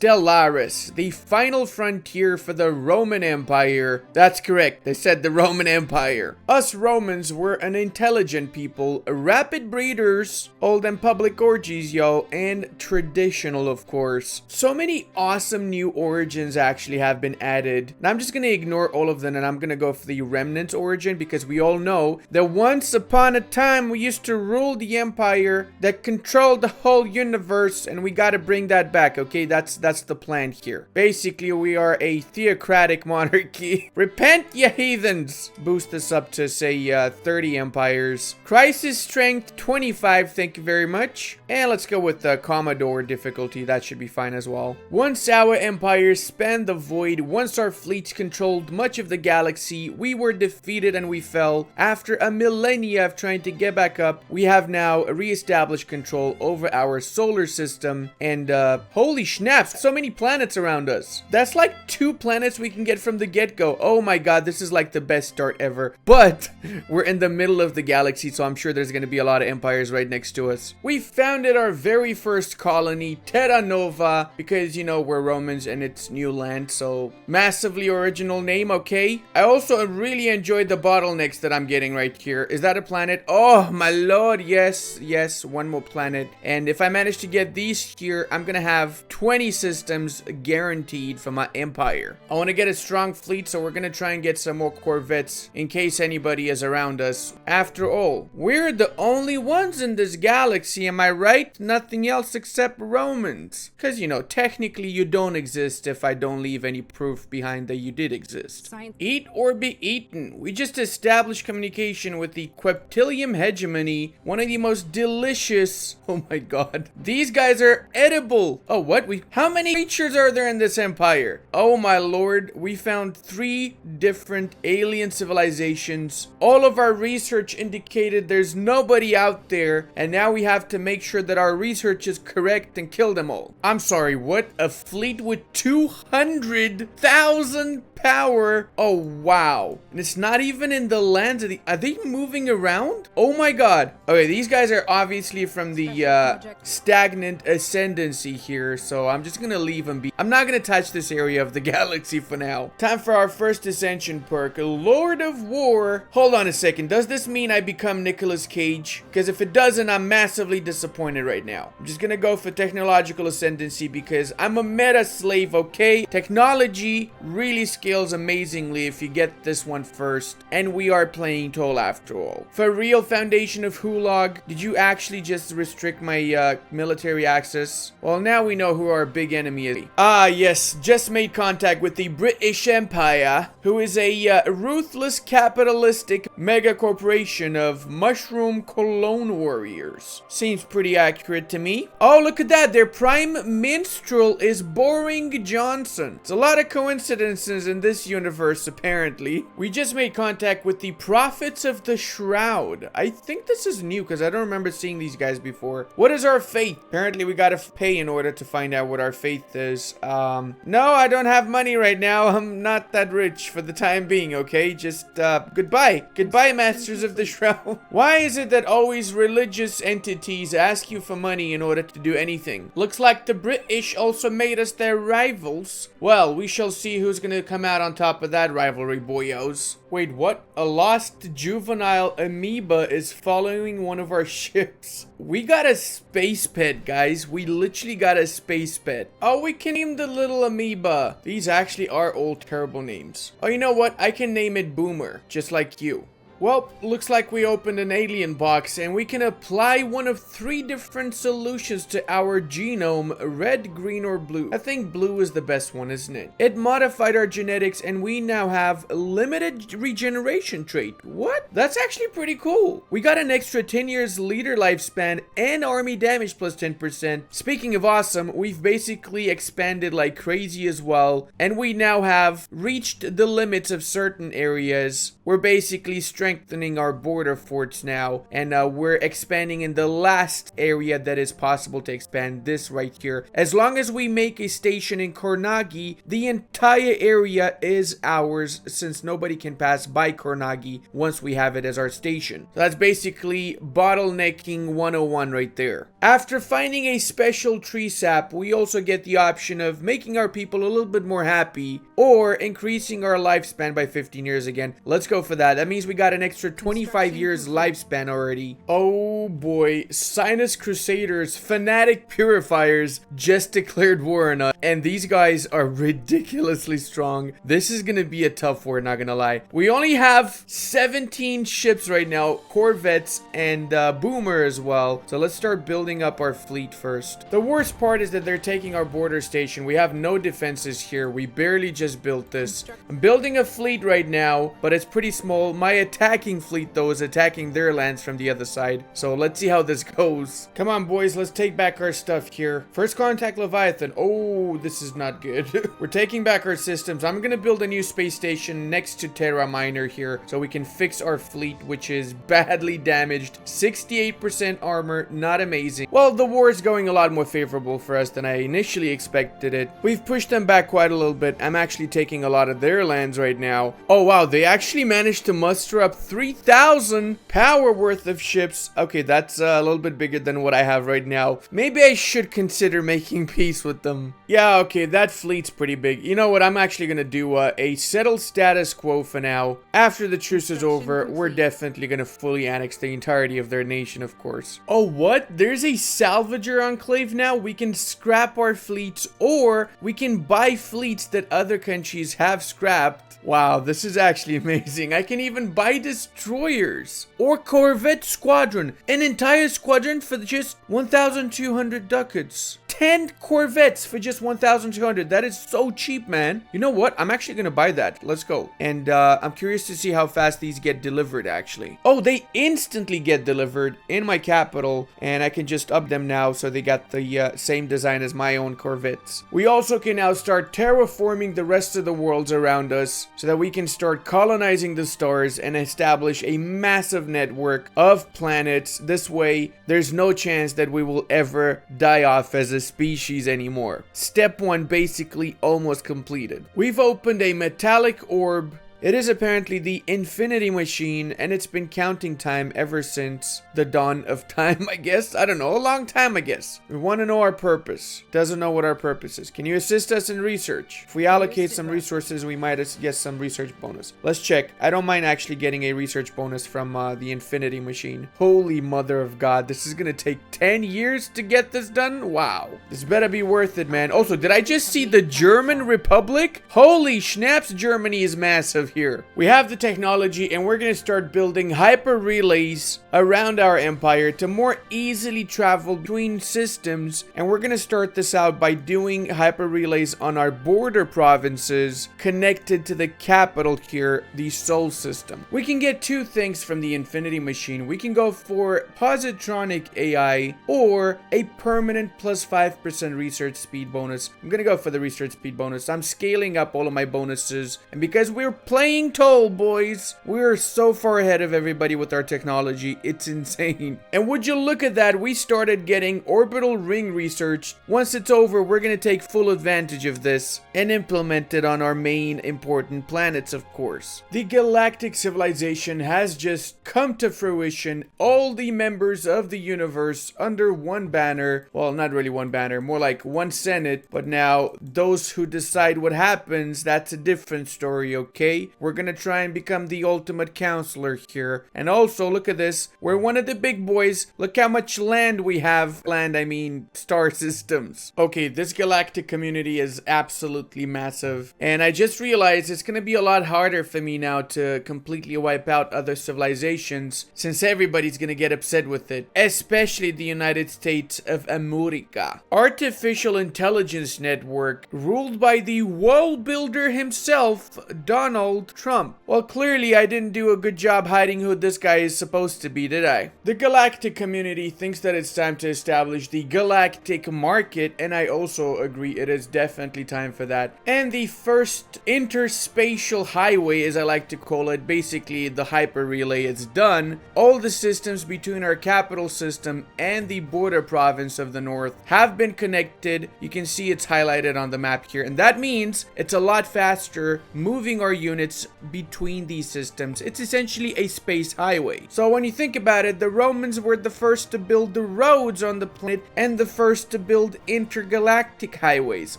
Stellaris, the final frontier for the Roman Empire. That's correct, they said the Roman Empire. Us Romans were an intelligent people, rapid breeders, old and public orgies, yo, and traditional, of course. So many awesome new origins actually have been added. Now I'm just gonna ignore all of them and I'm gonna go for the remnant origin, because we all know that once upon a time we used to rule the empire that controlled the whole universe, and we gotta bring that back, okay? That's the plan here. Basically, we are a theocratic monarchy. Repent, ye heathens! Boost this up to, say, 30 empires. Crisis strength 25, thank you very much. And let's go with the Commodore difficulty, that should be fine as well. Once our empire spanned the void, once our fleets controlled much of the galaxy, we were defeated and we fell. After a millennia of trying to get back up, we have now re-established control over our solar system, and holy snaps, so many planets around us. That's like 2 planets we can get from the get-go. Oh my god, this is like the best start ever. But we're in the middle of the galaxy, so I'm sure there's gonna be a lot of empires right next to us. We founded our very first colony, Terra Nova, because, you know, we're Romans and it's new land, so massively original name, okay? I also really enjoyed the bottlenecks that I'm getting right here. Is that a planet? Oh my lord, yes, one more planet. And if I manage to get these here, I'm gonna have 20 systems guaranteed for my empire. I want to get a strong fleet, so we're gonna try and get some more corvettes in case anybody is around us. After all, we're the only ones in this galaxy, am I right? Nothing else except Romans. Because, you know, technically you don't exist if I don't leave any proof behind that you did exist. Science. Eat or be eaten. We just established communication with the Queptilium hegemony, one of the most delicious. Oh my god. These guys are edible. Oh, what? How many creatures are there in this empire? Oh my lord. We found 3 different alien civilizations. All of our research indicated there's nobody out there, and now we have to make sure that our research is correct and kill them all. I'm sorry, what? A fleet with 200,000 power? Oh wow. And it's not even in the lands of the... Are they moving around? Oh my god. Okay, these guys are obviously from the stagnant ascendancy here, so I'm just gonna leave them be. I'm not gonna touch this area of the galaxy for now. Time for our first ascension perk, Lord of War. Hold on a second, does this mean I become Nicolas Cage? Because if it doesn't, I'm massively disappointed right now. I'm just gonna go for technological ascendancy because I'm a meta slave, okay? Technology really scales amazingly if you get this one first, and we are playing Toll after all. For real, Foundation of Hulag, did you actually just restrict my military access? Well, now we know who our big enemy is. Ah, yes, just made contact with the British Empire, who is a ruthless capitalistic mega corporation of mushroom clone warriors. Seems pretty accurate to me. Oh, look at that, their prime minstrel is Boring Johnson. It's a lot of coincidences in this universe, apparently. We just made contact with the Prophets of the Shroud. I think this is new because I don't remember seeing these guys before. What is our faith? Apparently we gotta pay in order to find out what our faith is. No, I don't have money right now. I'm not that rich for the time being, okay? Just, goodbye. Goodbye, Masters of the Shroud. Why is it that always religious entities ask you for money in order to do anything? Looks like the British also made us their rivals. Well, we shall see who's gonna come out on top of that rivalry, boyos. Wait, what? A lost juvenile amoeba is following one of our ships. We got a space pet, guys. We literally got a space pet. Oh, we can name the little amoeba. These actually are all terrible names. Oh, you know what? I can name it Boomer, just like you. Well, looks like we opened an alien box and we can apply one of 3 different solutions to our genome, red, green, or blue. I think blue is the best one, isn't it? It modified our genetics and we now have a limited regeneration trait. What? That's actually pretty cool. We got an extra 10 years leader lifespan and army damage plus 10%. Speaking of awesome, we've basically expanded like crazy as well. And we now have reached the limits of certain areas. We're basically strength strengthening our border forts now, and we're expanding in the last area that is possible to expand, this right here. As long as we make a station in Kornagi, the entire area is ours, since nobody can pass by Kornagi once we have it as our station. So that's basically bottlenecking 101 right there. After finding a special tree sap, we also get the option of making our people a little bit more happy, or increasing our lifespan by 15 years again. Let's go for that. That means we got an extra 25 years lifespan already. Oh boy, Sinus Crusaders, Fanatic Purifiers just declared war on us, and these guys are ridiculously strong. This is gonna be a tough war, not gonna lie. We only have 17 ships right now, corvettes and boomer as well. So let's start building up our fleet first. The worst part is that they're taking our border station. We have no defenses here. We barely just built this. I'm building a fleet right now, but it's pretty small. My attacking fleet though is attacking their lands from the other side. So let's see how this goes. Come on boys, let's take back our stuff here. First contact Leviathan. Oh, this is not good. We're taking back our systems. I'm gonna build a new space station next to Terra Minor here so we can fix our fleet, which is badly damaged. 68% armor, not amazing. Well, the war is going a lot more favorable for us than I initially expected it. We've pushed them back quite a little bit. I'm actually taking a lot of their lands right now. Oh wow, they actually managed to muster up 3,000 power worth of ships. Okay, that's a little bit bigger than what I have right now. Maybe I should consider making peace with them. Yeah, okay, that fleet's pretty big. You know what, I'm actually gonna do a settled status quo for now. After the truce is over, we're definitely gonna fully annex the entirety of their nation, of course. Oh, what? There's a salvager enclave now? We can scrap our fleets, or we can buy fleets that other countries have scrapped. Wow, this is actually amazing. I can even buy destroyers or corvette squadron. An entire squadron for just 1,200 ducats. 10 corvettes for just 1,200. That is so cheap, man. You know what? I'm actually gonna buy that. Let's go. And I'm curious to see how fast these get delivered, actually. Oh, they instantly get delivered in my capital, and I can just up them now so they got the same design as my own corvettes. We also can now start terraforming the rest of the worlds around us so that we can start colonizing the stars and establish a massive network of planets. This way, there's no chance that we will ever die off as a species anymore. Step 1 basically almost completed. We've opened a metallic orb. It is apparently the infinity machine, and it's been counting time ever since the dawn of time, I guess. I don't know, a long time, I guess. We want to know our purpose. Doesn't know what our purpose is. Can you assist us in research? If we allocate some resources, we might get some research bonus. Let's check. I don't mind actually getting a research bonus from the infinity machine. Holy mother of God, this is gonna take 10 years to get this done? Wow. This better be worth it, man. Also, did I just see the German Republic? Holy schnaps, Germany is massive here. We have the technology, and we're gonna start building hyper relays around our empire to more easily travel between systems, and we're gonna start this out by doing hyper relays on our border provinces connected to the capital here, the Sol system. We can get two things from the infinity machine. We can go for positronic AI or a permanent plus 5% research speed bonus. I'm gonna go for the research speed bonus. I'm scaling up all of my bonuses, and because we're playing toll, boys, we're so far ahead of everybody with our technology, it's insane. And would you look at that, we started getting orbital ring research. Once it's over, we're gonna take full advantage of this and implement it on our main important planets, of course. The galactic civilization has just come to fruition. All the members of the universe under one banner. Well, not really one banner, more like one senate, but now those who decide what happens, that's a different story, okay? We're gonna try and become the ultimate counselor here. And also, look at this, we're one of the big boys. Look how much land we have. Land, I mean star systems. Okay, this galactic community is absolutely massive, and I just realized it's gonna be a lot harder for me now to completely wipe out other civilizations, since everybody's gonna get upset with it, especially the United States of America. Artificial intelligence network ruled by the world builder himself, Donald Donald Trump. Well, clearly I didn't do a good job hiding who this guy is supposed to be, did I? The galactic community thinks that it's time to establish the galactic market, and I also agree it is definitely time for that. And the first interspatial highway, as I like to call it, basically the hyper relay, is done. All the systems between our capital system and the border province of the north have been connected. You can see it's highlighted on the map here, and that means it's a lot faster moving our units between these systems. It's essentially a space highway. So when you think about it, the Romans were the first to build the roads on the planet and the first to build intergalactic highways.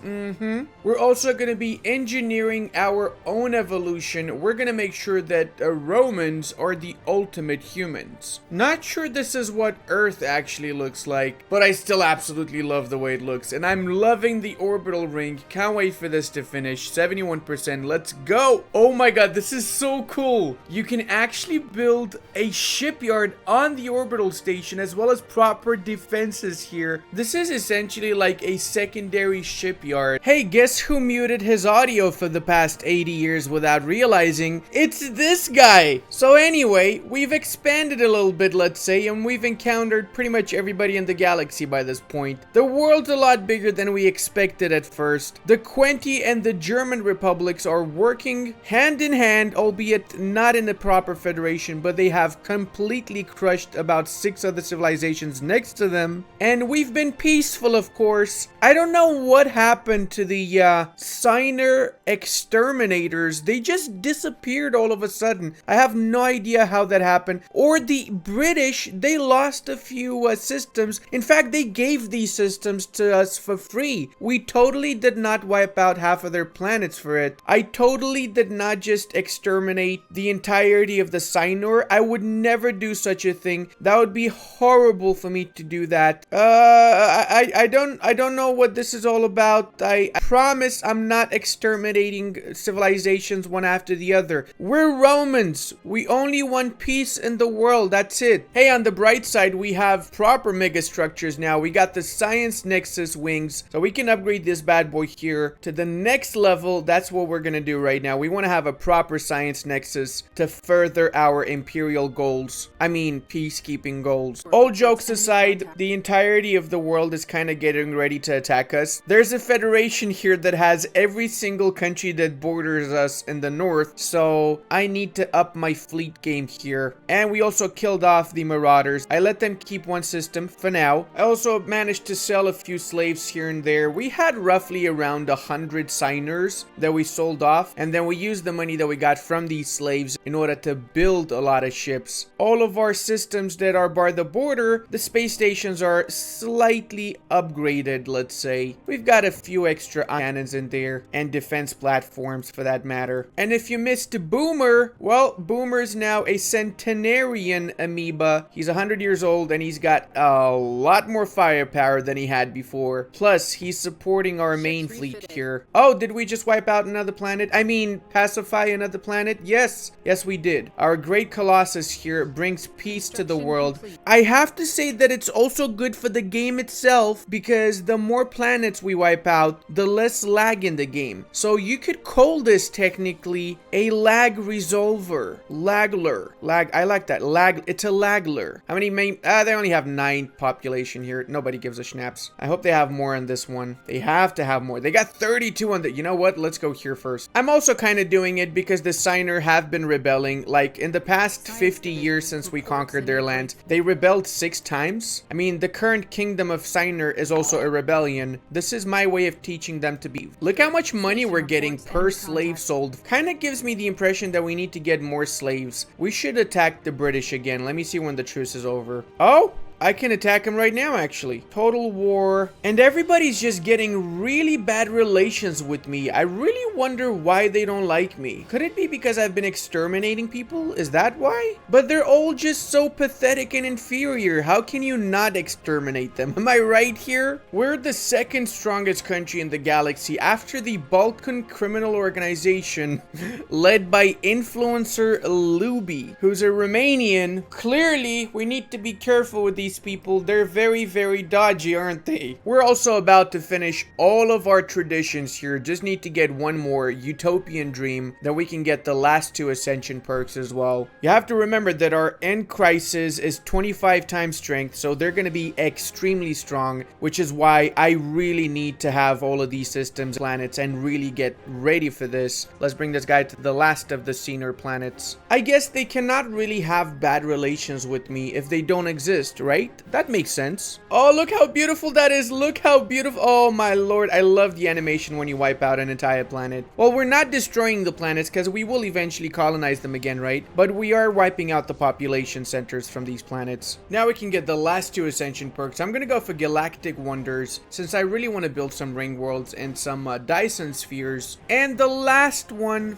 We're also going to be engineering our own evolution. We're going to make sure that Romans are the ultimate humans. Not sure this is what Earth actually looks like, but I still absolutely love the way it looks, and I'm loving the orbital ring. Can't wait for this to finish. 71%. Let's go. Oh my god, this is so cool. You can actually build a shipyard on the orbital station as well as proper defenses here. This is essentially like a secondary shipyard. Hey, guess who muted his audio for the past 80 years without realizing? It's this guy. So anyway, we've expanded a little bit, let's say, and we've encountered pretty much everybody in the galaxy by this point. The world's a lot bigger than we expected at first. The Quenti and the German republics are working hand in hand, albeit not in the proper federation, but they have completely crushed about 6 other civilizations next to them. And we've been peaceful, of course. I don't know what happened to the Signer exterminators. They just disappeared all of a sudden. I have no idea how that happened. Or the British, they lost a few systems. In fact, they gave these systems to us for free. We totally did not wipe out half of their planets for it. I totally did not just exterminate the entirety of the Signer. I would never do such a thing. That would be horrible for me to do that. I don't know what this is all about. I promise I'm not exterminating civilizations one after the other. We're Romans. We only want peace in the world. That's it. Hey, on the bright side, we have proper megastructures now. We got the Science Nexus wings, so we can upgrade this bad boy here to the next level. That's what we're gonna do right now. We want to have a proper Science Nexus to further our imperial goals. I mean, peacekeeping goals. All jokes aside, the entirety of the world is kind of getting ready to attack us. There's a federation here that has every single country that borders us in the north, so I need to up my fleet game here. And we also killed off the Marauders. I let them keep one system for now. I also managed to sell a few slaves here and there. We had roughly around 100 signers that we sold off, and then we used the money that we got from these slaves in order to build a lot of ships. All of our systems that are by the border, the space stations are slightly upgraded, let's say. We've got a few extra cannons in there and defense platforms for that matter. And if you missed Boomer, well, Boomer's now a centenarian amoeba. He's 100 years old and he's got a lot more firepower than he had before. Plus, he's supporting our main fleet here. Oh, did we just wipe out another planet? I mean, pacify another planet? Yes. Yes, we did. Our great Colossus here brings peace to the world. I have to say that it's also good for the game itself, because the more planets we wipe out, the less lag in the game. So you could call this technically a lag resolver. Lagler. I like that. It's a lagler. How many main? They only have 9 population here. Nobody gives a schnaps. I hope they have more on this one. They have to have more. They got 32 on the... You know what? Let's go here first. I'm also kind of doing it because the Signer have been rebelling. Like, in the past 50 years since we conquered their land, they rebelled 6 times. I mean, the current kingdom of Signer is also a rebellion. This is my way of teaching them to be. Look how much money we're getting per slave sold. Kind of gives me the impression that we need to get more slaves. We should attack the British again. Let me see when the truce is over. Oh! I can attack him right now, actually. Total war. And everybody's just getting really bad relations with me. I really wonder why they don't like me. Could it be because I've been exterminating people? Is that why? But they're all just so pathetic and inferior. How can you not exterminate them? Am I right here? We're the second strongest country in the galaxy after the Balkan criminal organization led by influencer Ludi, who's a Romanian. Clearly, we need to be careful with these these people. They're very, very dodgy, aren't they? We're also about to finish all of our traditions here. Just need to get one more utopian dream. Then we can get the last 2 ascension perks as well. You have to remember that our end crisis is 25 times strength, so they're going to be extremely strong, which is why I really need to have all of these systems, planets, and really get ready for this. Let's bring this guy to the last of the senior planets. I guess they cannot really have bad relations with me if they don't exist, right? That makes sense. Oh, look how beautiful that is. Look how beautiful. Oh my lord, I love the animation when you wipe out an entire planet. Well, we're not destroying the planets because we will eventually colonize them again, right? But we are wiping out the population centers from these planets. Now we can get the last 2 ascension perks. I'm gonna go for Galactic Wonders since I really want to build some ring worlds and some Dyson spheres. And the last one,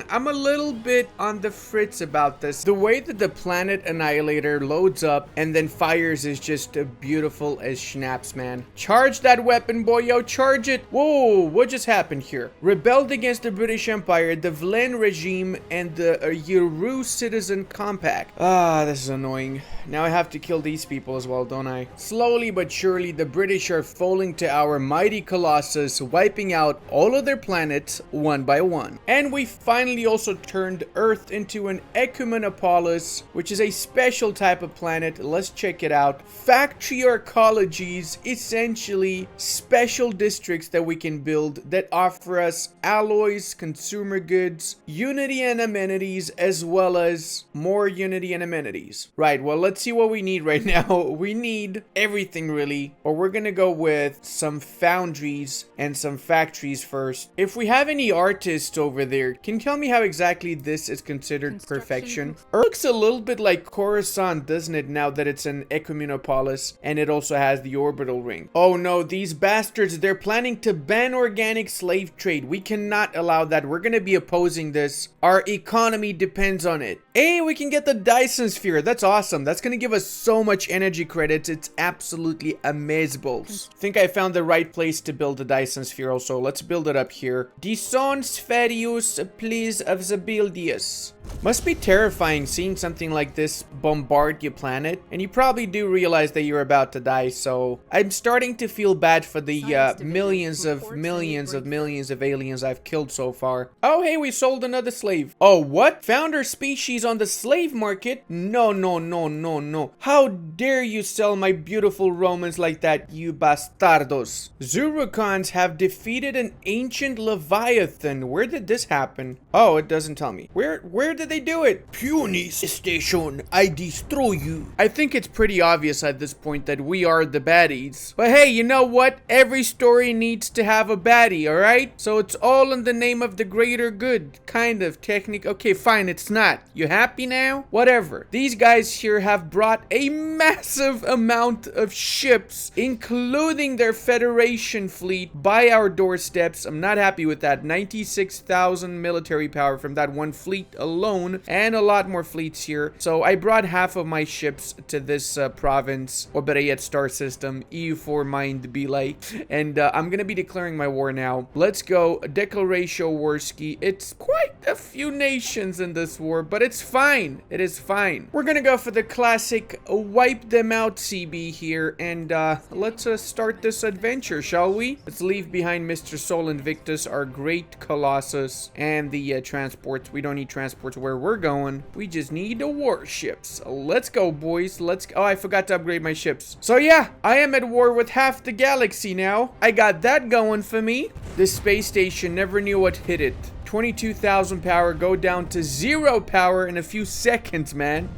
I'm a little bit on the fritz about this. The way that the planet annihilator loads up and then fires is just beautiful as schnapps, man. Charge that weapon, boy, yo, charge it. Whoa, what just happened here? Rebelled against the British Empire, the Vlen regime, and the Yeru Citizen Compact. Ah, this is annoying. Now I have to kill these people as well, don't I? Slowly but surely, the British are falling to our mighty Colossus, wiping out all of their planets one by one. And we finally also turned Earth into an Ecumenopolis, which is a special type of planet. Let's check it out. Factory arcologies, essentially special districts that we can build that offer us alloys, consumer goods, unity and amenities, as well as more unity and amenities. Right, well, let's see what we need right now. We need everything really, or we're gonna go with some foundries and some factories first. If we have any artists over there, can you tell me how exactly this is considered perfection? Earth looks a little bit like Coruscant, doesn't it, now that it's an Ecumenopolis and it also has the orbital ring? Oh no, these bastards, they're planning to ban organic slave trade. We cannot allow that. We're gonna be opposing this. Our economy depends on it. Hey, we can get the Dyson sphere. That's awesome. That's gonna give us so much energy credits. It's absolutely amazeballs. I think I found the right place to build the Dyson sphere also. Let's build it up here. Dyson Spherius, please, of the Buildius. Must be terrifying seeing something like this bombard your planet, and you probably do realize that you're about to die, so I'm starting to feel bad for the millions of aliens I've killed so far. Oh, hey, we sold another slave. Oh, what? Found our species on the slave market? No, no, no, no, no. How dare you sell my beautiful Romans like that, you bastardos. Zurukans have defeated an ancient Leviathan. Where did this happen? Oh, it doesn't tell me. Where did they do it? Puny station, I destroy you. I think it's pretty obvious at this point that we are the baddies. But hey, you know what? Every story needs to have a baddie, alright? So it's all in the name of the greater good. Kind of, technique. Okay, fine, it's not. You happy now? Whatever. These guys here have brought a massive amount of ships, including their Federation fleet, by our doorsteps. I'm not happy with that. 96,000 military power from that one fleet alone, and a lot more fleets here. So I brought half of my ships to this province, or better yet, star system, EU4 mind be like, and I'm gonna be declaring my war now. Let's go. Declaration Warski. It's quite a few nations in this war, but it's fine. It is fine. We're gonna go for the classic wipe them out CB here, and let's start this adventure, shall we? Let's leave behind Mr. Sol Invictus, our great Colossus, and the transports. We don't need transports where we're going. We just need the warships. Let's go, boys. Let's go. Oh, I forgot to upgrade my ships. So yeah, I am at war with half the galaxy now. I got that going for me. This space station never knew what hit it. 22,000 power, go down to 0 power in a few seconds, man.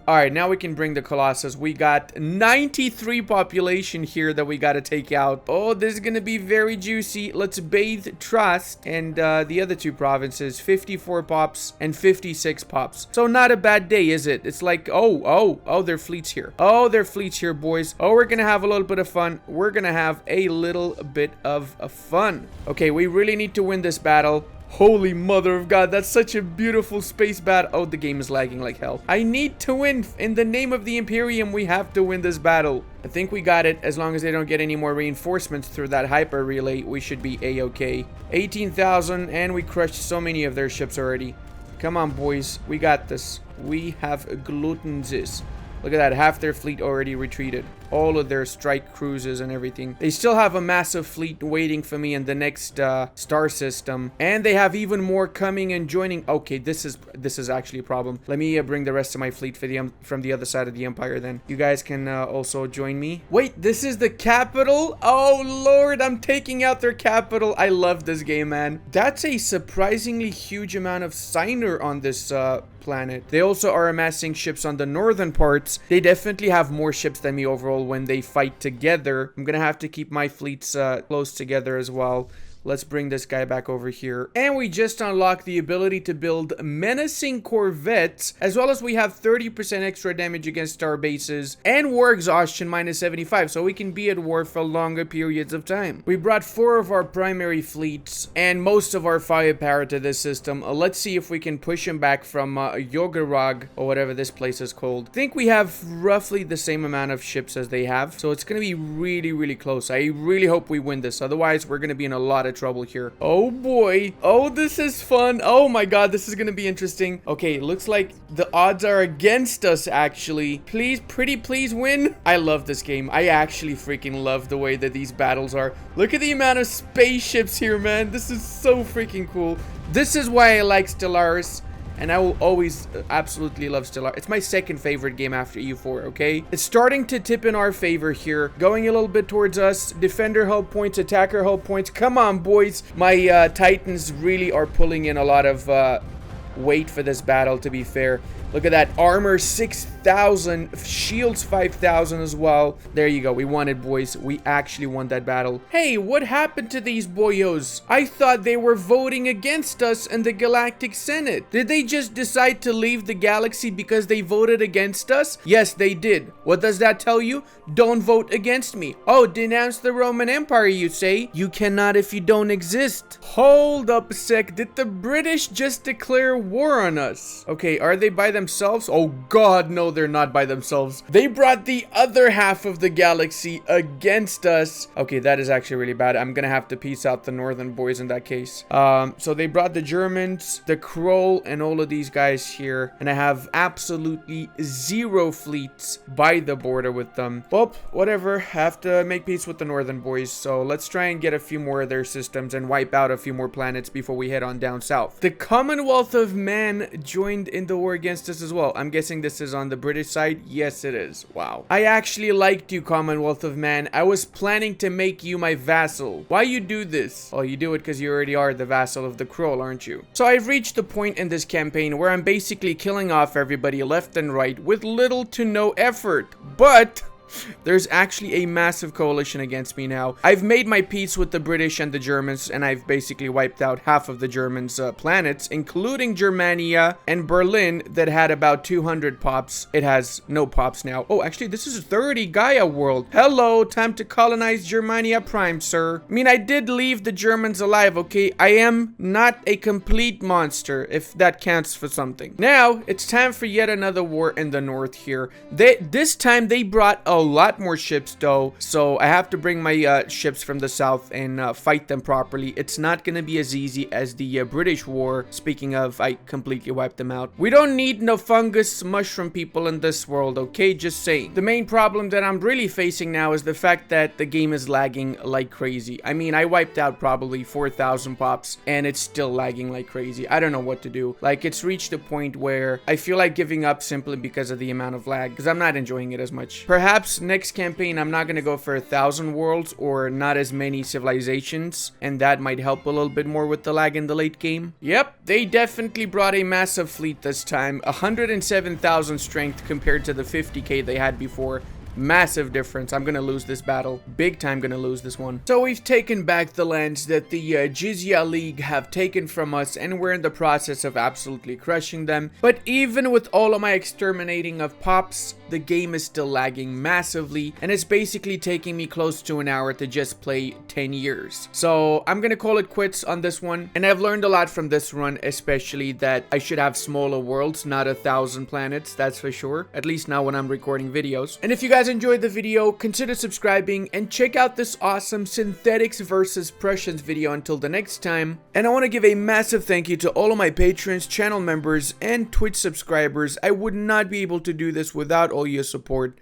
Alright, now we can bring the Colossus. We got 93 population here that we got to take out. Oh, this is going to be very juicy. Let's bathe Trust. And the other 2 provinces, 54 pops and 56 pops. So not a bad day, is it? It's like, oh, their fleet's here. Oh, their fleet's here, boys. Oh, we're going to have a little bit of fun. We're going to have a little bit of fun. Okay, we really need to win this battle. Holy mother of God, that's such a beautiful space battle. Oh, the game is lagging like hell. I need to win. In the name of the Imperium, we have to win this battle. I think we got it. As long as they don't get any more reinforcements through that hyper relay, we should be a-okay. 18,000, and we crushed so many of their ships already. Come on, boys. We got this. We have gluten this. Look at that. Half their fleet already retreated. All of their strike cruises and everything. They still have a massive fleet waiting for me in the next star system. And they have even more coming and joining. Okay, this is actually a problem. Let me bring the rest of my fleet for from the other side of the Empire then. You guys can also join me. Wait, this is the capital? Oh, Lord, I'm taking out their capital. I love this game, man. That's a surprisingly huge amount of signer on this planet. They also are amassing ships on the northern parts. They definitely have more ships than me overall when they fight together. I'm gonna have to keep my fleets close together as well. Let's bring this guy back over here. And we just unlocked the ability to build menacing corvettes, as well as we have 30% extra damage against star bases and war exhaustion minus 75, so we can be at war for longer periods of time. We brought 4 of our primary fleets and most of our firepower to this system. Let's see if we can push him back from Yogurag, or whatever this place is called. I think we have roughly the same amount of ships as they have, so it's going to be really, really close. I really hope we win this. Otherwise, we're going to be in a lot of trouble here. Oh boy. Oh, this is fun. Oh my god, this is gonna be interesting. Okay, looks like the odds are against us, actually. Please, please win. I love this game. I actually freaking love the way that these battles are. Look at the amount of spaceships here, man. This is so freaking cool. This is why I like Stellaris. And I will always absolutely love Stellaris. It's my second favorite game after EU4, okay? It's starting to tip in our favor here. Going a little bit towards us. Defender hull points, attacker hull points. Come on, boys. My Titans really are pulling in a lot of weight for this battle, to be fair. Look at that. Armor 6,000. Shields 5,000 as well. There you go. We won it, boys. We actually won that battle. Hey, what happened to these boyos? I thought they were voting against us in the Galactic Senate. Did they just decide to leave the galaxy because they voted against us? Yes, they did. What does that tell you? Don't vote against me. Oh, denounce the Roman Empire, you say? You cannot if you don't exist. Hold up a sec. Did the British just declare war on us? Okay, are they by themselves? Oh god, no, they're not by themselves. They brought the other half of the galaxy against us. Okay, that is actually really bad. I'm gonna have to peace out the northern boys in that case. So they brought the Germans, the Kroll, and all of these guys here, and I have absolutely 0 fleets by the border with them. Well, whatever. I have to make peace with the northern boys, so let's try and get a few more of their systems and wipe out a few more planets before we head on down south. The Commonwealth of Man joined in the war against us as well. I'm guessing this is on the British side. Yes, it is. Wow. I actually liked you, Commonwealth of Man. I was planning to make you my vassal. Why you do this? Well, you do it because you already are the vassal of the Kroll, aren't you? So I've reached the point in this campaign where I'm basically killing off everybody left and right with little to no effort. But there's actually a massive coalition against me now. I've made my peace with the British and the Germans, and I've basically wiped out half of the Germans' planets, including Germania and Berlin that had about 200 pops. It has no pops now. Oh, actually, this is 30 Gaia world. Hello, time to colonize Germania Prime, sir. I mean, I did leave the Germans alive, okay? I am not a complete monster, if that counts for something. Now, it's time for yet another war in the north here. This time, they brought a lot more ships though, so I have to bring my ships from the south and fight them properly. It's not gonna be as easy as the British war. Speaking of, I completely wiped them out. We don't need no fungus mushroom people in this world, okay? Just saying. The main problem that I'm really facing now is the fact that the game is lagging like crazy. I mean, I wiped out probably 4,000 pops and it's still lagging like crazy. I don't know what to do. Like, it's reached a point where I feel like giving up simply because of the amount of lag, because I'm not enjoying it as much. Perhaps next campaign I'm not gonna go for 1,000 worlds or not as many civilizations, and that might help a little bit more with the lag in the late game. Yep, they definitely brought a massive fleet this time. 107,000 strength compared to the 50k they had before. Massive difference. I'm gonna lose this battle. Big time gonna lose this one. So we've taken back the lands that the Jizya League have taken from us, and we're in the process of absolutely crushing them. But even with all of my exterminating of pops, the game is still lagging massively, and it's basically taking me close to an hour to just play 10 years. So I'm gonna call it quits on this one, and I've learned a lot from this run, especially that I should have smaller worlds, not 1,000 planets, that's for sure. At least now when I'm recording videos. And if you guys enjoyed the video, consider subscribing and check out this awesome Synthetics versus Prussians video until the next time. And I want to give a massive thank you to all of my patrons, channel members, and Twitch subscribers. I would not be able to do this without all all your support.